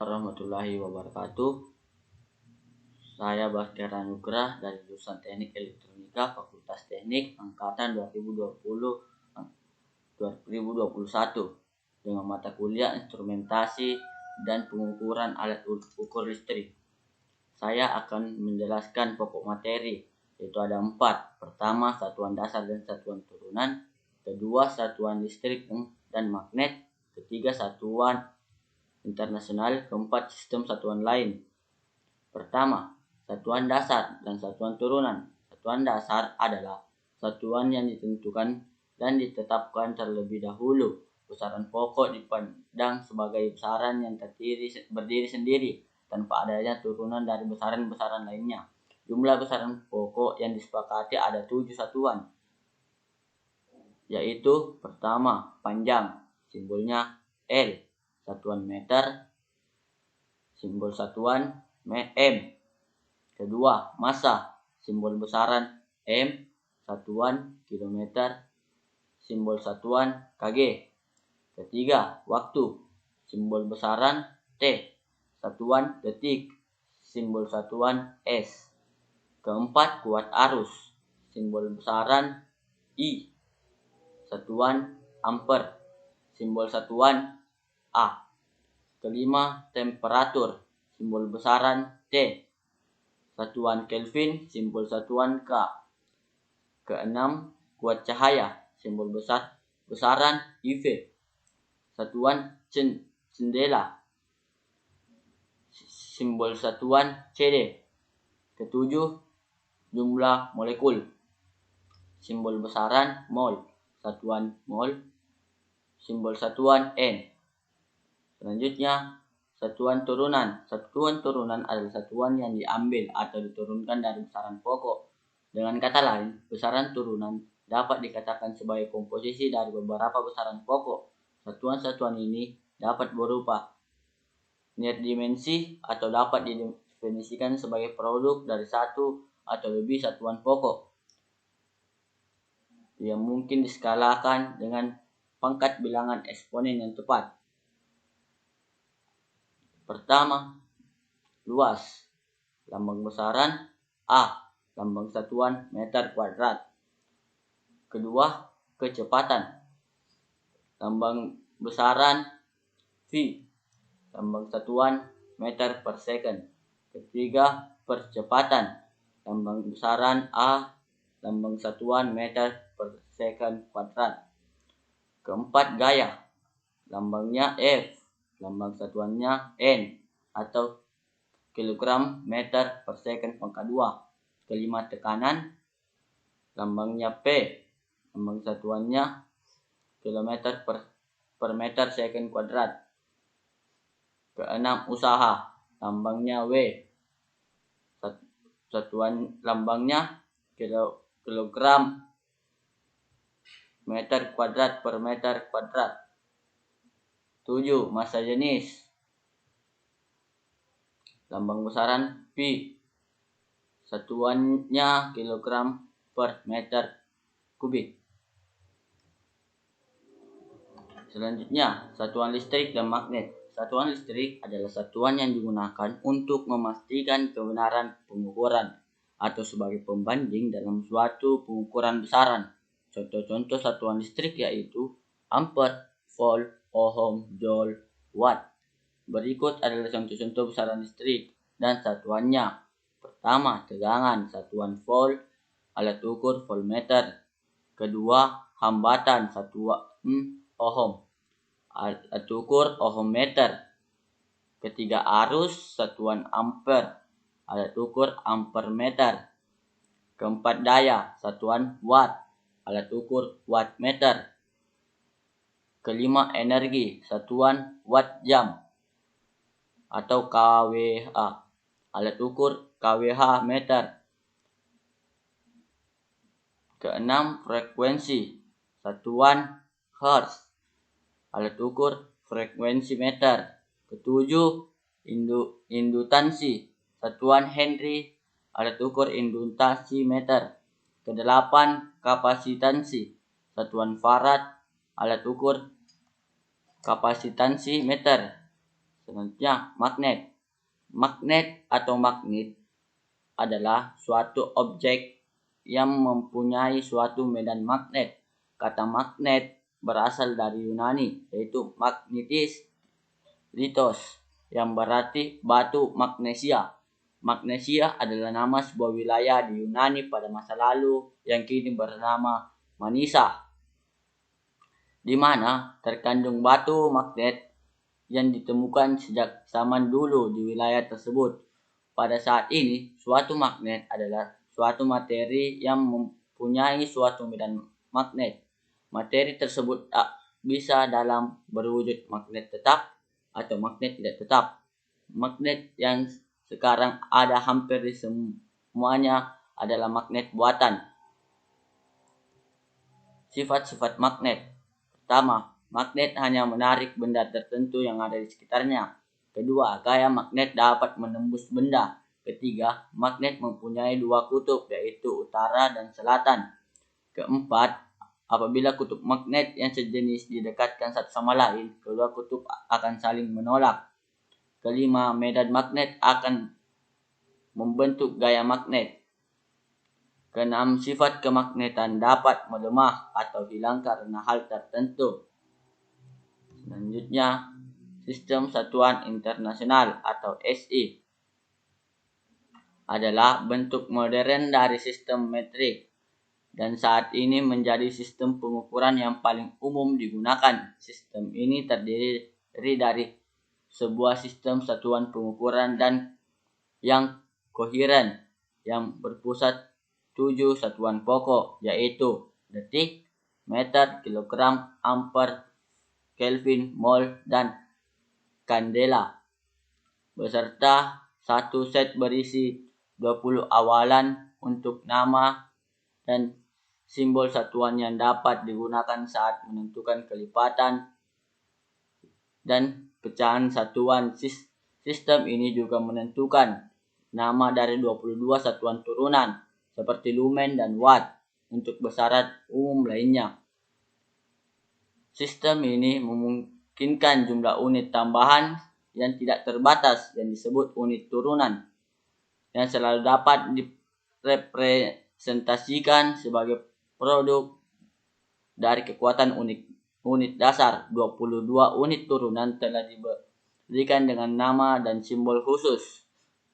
Warahmatullahi wabarakatuh. Saya Baskara Nugrah dari jurusan Teknik Elektronika Fakultas Teknik angkatan 2021 dengan mata kuliah Instrumentasi dan Pengukuran Alat Ukur Listrik. Saya akan menjelaskan pokok materi, yaitu ada 4. Pertama, satuan dasar dan satuan turunan. Kedua, satuan listrik dan magnet. Ketiga, satuan internasional. Keempat, sistem satuan lain. Pertama, satuan dasar dan satuan turunan. Satuan dasar adalah satuan yang ditentukan dan ditetapkan terlebih dahulu. Besaran pokok dipandang sebagai besaran yang berdiri sendiri tanpa adanya turunan dari besaran-besaran lainnya. Jumlah besaran pokok yang disepakati ada 7 satuan, yaitu pertama, panjang, simbolnya L, satuan meter, simbol satuan M. Kedua, massa, simbol besaran M, satuan kilometer, simbol satuan kg. Ketiga, waktu, simbol besaran T, satuan detik, simbol satuan S. Keempat, kuat arus, simbol besaran I, satuan ampere, simbol satuan A. Kelima, temperatur, simbol besaran T, satuan Kelvin, simbol satuan K. Keenam, kuat cahaya, simbol besaran UV, satuan cendela, simbol satuan CD. Ketujuh, jumlah molekul, simbol besaran mol, satuan mol, simbol satuan N. Selanjutnya, satuan turunan. Satuan turunan adalah satuan yang diambil atau diturunkan dari besaran pokok. Dengan kata lain, besaran turunan dapat dikatakan sebagai komposisi dari beberapa besaran pokok. Satuan-satuan ini dapat berupa net dimensi atau dapat didefinisikan sebagai produk dari satu atau lebih satuan pokok yang mungkin diskalakan dengan pangkat bilangan eksponen yang tepat. Pertama, luas, lambang besaran A, lambang satuan meter kuadrat. Kedua, kecepatan, lambang besaran V, lambang satuan meter per second. Ketiga, percepatan, lambang besaran A, lambang satuan meter per second kuadrat. Keempat, gaya, lambangnya F, lambang satuannya N atau kilogram meter per second pangkat 2. Kelima, tekanan, lambangnya P, lambang satuannya kilometer per meter second kuadrat. Keenam, usaha, lambangnya W, satuan lambangnya kilogram meter kuadrat per meter kuadrat. 7, massa jenis, lambang besaran P, satuannya kilogram per meter kubik. Selanjutnya, satuan listrik dan magnet. Satuan listrik adalah satuan yang digunakan untuk memastikan kebenaran pengukuran atau sebagai pembanding dalam suatu pengukuran besaran. Contoh-contoh satuan listrik yaitu ampere, volt, ohm, joule, watt. Berikut adalah contoh-contoh besaran listrik dan satuannya. Pertama, tegangan, satuan volt, alat ukur voltmeter. Kedua, hambatan, satuan ohm, alat ukur ohmmeter. Ketiga, arus, satuan ampere, alat ukur ampermeter. Keempat, daya, satuan watt, alat ukur wattmeter. Kelima, energi, satuan watt jam atau kWh, alat ukur kWh meter. Keenam, frekuensi, satuan hertz, alat ukur frekuensi meter. Ketujuh, indutansi, satuan Henry, alat ukur indutansi meter. Kedelapan, kapasitansi, satuan farad, alat ukur kapasitansi meter. Selanjutnya, magnet. Magnet atau magnet adalah suatu objek yang mempunyai suatu medan magnet. Kata magnet berasal dari Yunani, yaitu magnetis litos, yang berarti batu magnesia. Magnesia adalah nama sebuah wilayah di Yunani pada masa lalu yang kini bernama Manisa, di mana terkandung batu magnet yang ditemukan sejak zaman dulu di wilayah tersebut. Pada saat ini, suatu magnet adalah suatu materi yang mempunyai suatu medan magnet. Materi tersebut bisa dalam berwujud magnet tetap atau magnet tidak tetap. Magnet yang sekarang ada hampir di semuanya adalah magnet buatan. Sifat-sifat magnet. Pertama, magnet hanya menarik benda tertentu yang ada di sekitarnya. Kedua, gaya magnet dapat menembus benda. Ketiga, magnet mempunyai dua kutub, yaitu utara dan selatan. Keempat, apabila kutub magnet yang sejenis didekatkan satu sama lain, kedua kutub akan saling menolak. Kelima, medan magnet akan membentuk gaya magnet. Keenam, sifat kemagnetan dapat melemah atau hilang karena hal tertentu. Selanjutnya, Sistem Satuan Internasional atau SI adalah bentuk modern dari sistem metrik dan saat ini menjadi sistem pengukuran yang paling umum digunakan. Sistem ini terdiri dari sebuah sistem satuan pengukuran dan yang koheren yang berpusat 7 satuan pokok, yaitu detik, meter, kilogram, ampere, kelvin, mol, dan kandela, beserta satu set berisi 20 awalan untuk nama dan simbol satuan yang dapat digunakan saat menentukan kelipatan dan pecahan satuan. Sistem ini juga menentukan nama dari 22 satuan turunan seperti lumen dan watt untuk besaran umum lainnya. Sistem ini memungkinkan jumlah unit tambahan yang tidak terbatas yang disebut unit turunan yang selalu dapat direpresentasikan sebagai produk dari kekuatan unit dasar. 22 unit turunan telah diberikan dengan nama dan simbol khusus.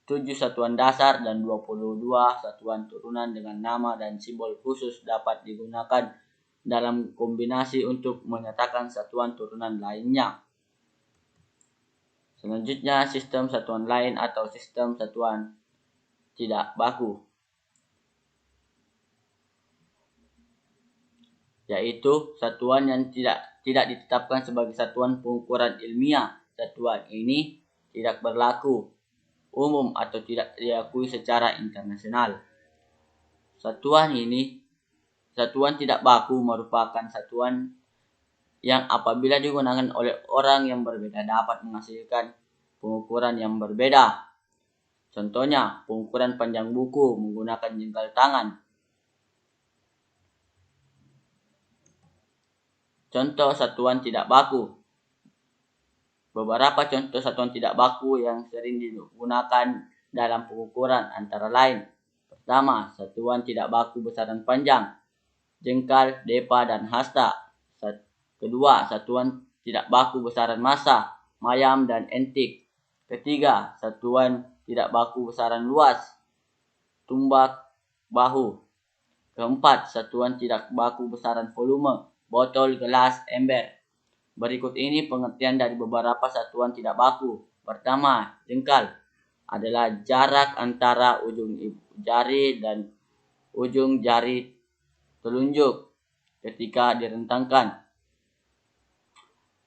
7 satuan dasar dan 22 satuan turunan dengan nama dan simbol khusus dapat digunakan dalam kombinasi untuk menyatakan satuan turunan lainnya. Selanjutnya, sistem satuan lain atau sistem satuan tidak baku, yaitu satuan yang tidak ditetapkan sebagai satuan pengukuran ilmiah. Satuan ini tidak berlaku umum atau tidak diakui secara internasional. Satuan tidak baku merupakan satuan yang apabila digunakan oleh orang yang berbeda dapat menghasilkan pengukuran yang berbeda. Contohnya, pengukuran panjang buku menggunakan jengkal tangan. Contoh satuan tidak baku. Beberapa contoh satuan tidak baku yang sering digunakan dalam pengukuran antara lain. Pertama, satuan tidak baku besaran panjang, jengkal, depa, dan hasta. Kedua, satuan tidak baku besaran massa, mayam, dan entik. Ketiga, satuan tidak baku besaran luas, tumbak, bahu. Keempat, satuan tidak baku besaran volume, botol, gelas, ember. Berikut ini pengertian dari beberapa satuan tidak baku. Pertama, jengkal adalah jarak antara ujung jari dan ujung jari telunjuk ketika direntangkan.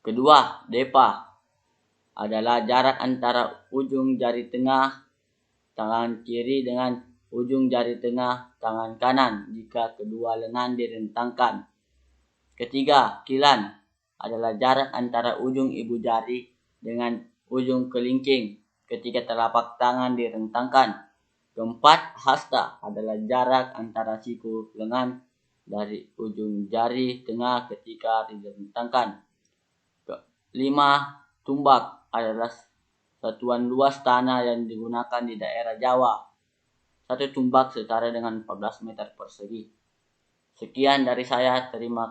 Kedua, depa adalah jarak antara ujung jari tengah tangan kiri dengan ujung jari tengah tangan kanan jika kedua lengan direntangkan. Ketiga, kilan adalah jarak antara ujung ibu jari dengan ujung kelingking ketika telapak tangan direntangkan. Keempat, hasta adalah jarak antara siku lengan dari ujung jari tengah ketika direntangkan. Kelima, tumbak adalah satuan luas tanah yang digunakan di daerah Jawa. 1 tumbak setara dengan 14 meter persegi. Sekian dari saya, terima kasih.